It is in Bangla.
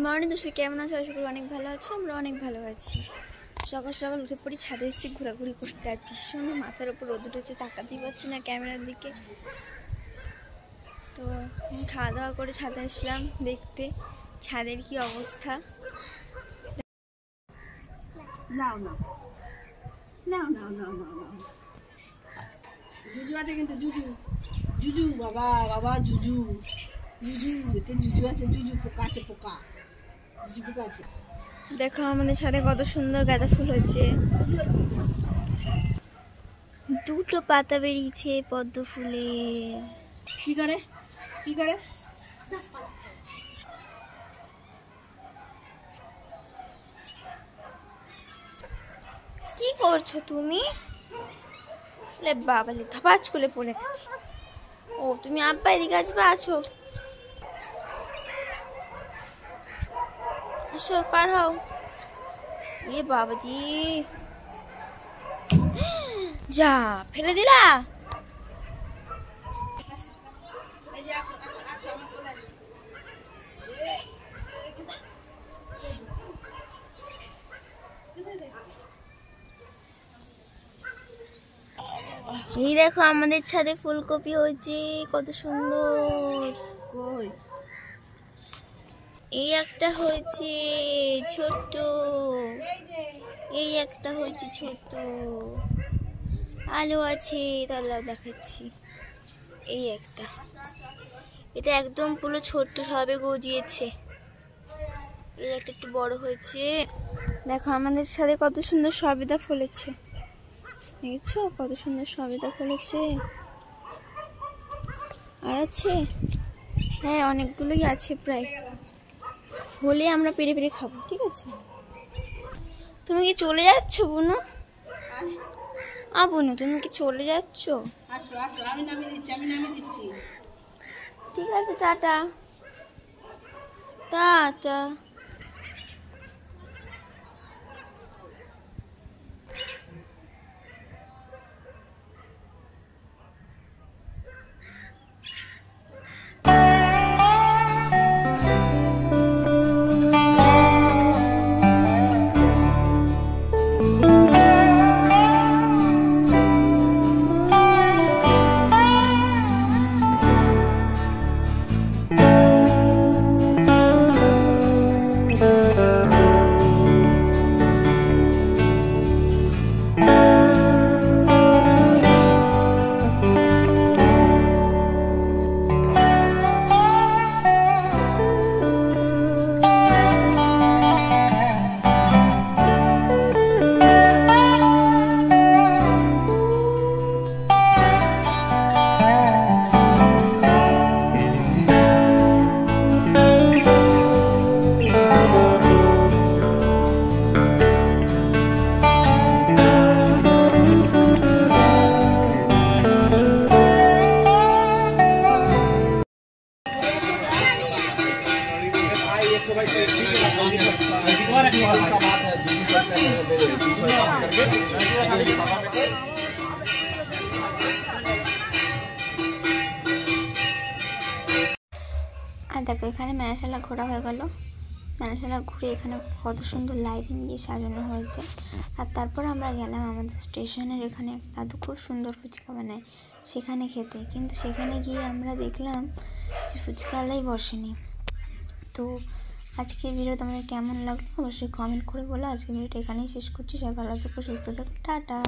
মর্নিং দোষী কেমন আছো? আশা করি অনেক ভালো আছো। আমরা অনেক ভালো আছি। সকাল সকাল উঠে পড়ি ছাদে এসে ঘোরাঘুরি করতে, আর ভীষণ মাথার উপর রোদ উঠেছে, তাকাতেই পাচ্ছি না ক্যামেরার দিকে। তো খাওয়া দাওয়া করে ছাদে আসলাম দেখতে ছাদের কি অবস্থা। জুজু আছে কিন্তু জুজু জুজু বাবা বাবা জুজু জুজু এটা জুজু আছে, জুজু পোকা আছে, পোকা জুজু পোকা আছে। দেখো আমাদের ছাদে কত সুন্দর গাঁদা ফুল হচ্ছে, দুটো পাতা বেরিয়েছে পদ্ম ফুলের। কি করে কি করে কি করছো তুমি? বাবা ধপাচ করে পড়ে গেছে। ও তুমি আব্বা এদিকে আসবে, আছো এসো পার হও। এ বাবা দি যা ফেলে দিলা। এই দেখো আমাদের ছাদে ফুলকপি হয়েছে, কত সুন্দর। এই একটা হয়েছে ছোট, এই একটা হয়েছে ছোট, আলু আছে তাহলে দেখাচ্ছি। এই একটা, এটা একদম পুরো ছোট্ট সবে গজিয়েছে। এই একটা একটু বড় হয়েছে। দেখো আমাদের সাথে কত সুন্দর সবেদা ফলেছে, দেখছো কত সুন্দর সবেদা ফলেছে। আর আছে, হ্যাঁ অনেকগুলোই আছে, প্রায় হলে আমরা পেরে পেরে খাবো, ঠিক আছে। তুমি কি চলে যাচ্ছ বুনু? বুনু তুমি কি চলে যাচ্ছ? আমি নামিয়ে দিচ্ছি ঠিক আছে, টাটা টাটা। আর দেখো এখানে মেলাঠেলা ঘোরা হয়ে গেল। মেলাঠেলা ঘুরে এখানে কত সুন্দর লাইটিং দিয়ে সাজানো হয়েছে। আর তারপর আমরা গেলাম আমাদের স্টেশনের এখানে, দাদু খুব সুন্দর ফুচকা বানায় সেখানে খেতে, কিন্তু সেখানে গিয়ে আমরা দেখলাম যে ফুচকালাই বসেনি। তো আজকের ভিডিও তোমাদের কেমন লাগলো অবশ্যই কমেন্ট করে বলো। আজকের ভিডিওটা এখানেই শেষ করছি। সবাই ভালো থেকো, সুস্থ থেকো, টাটা।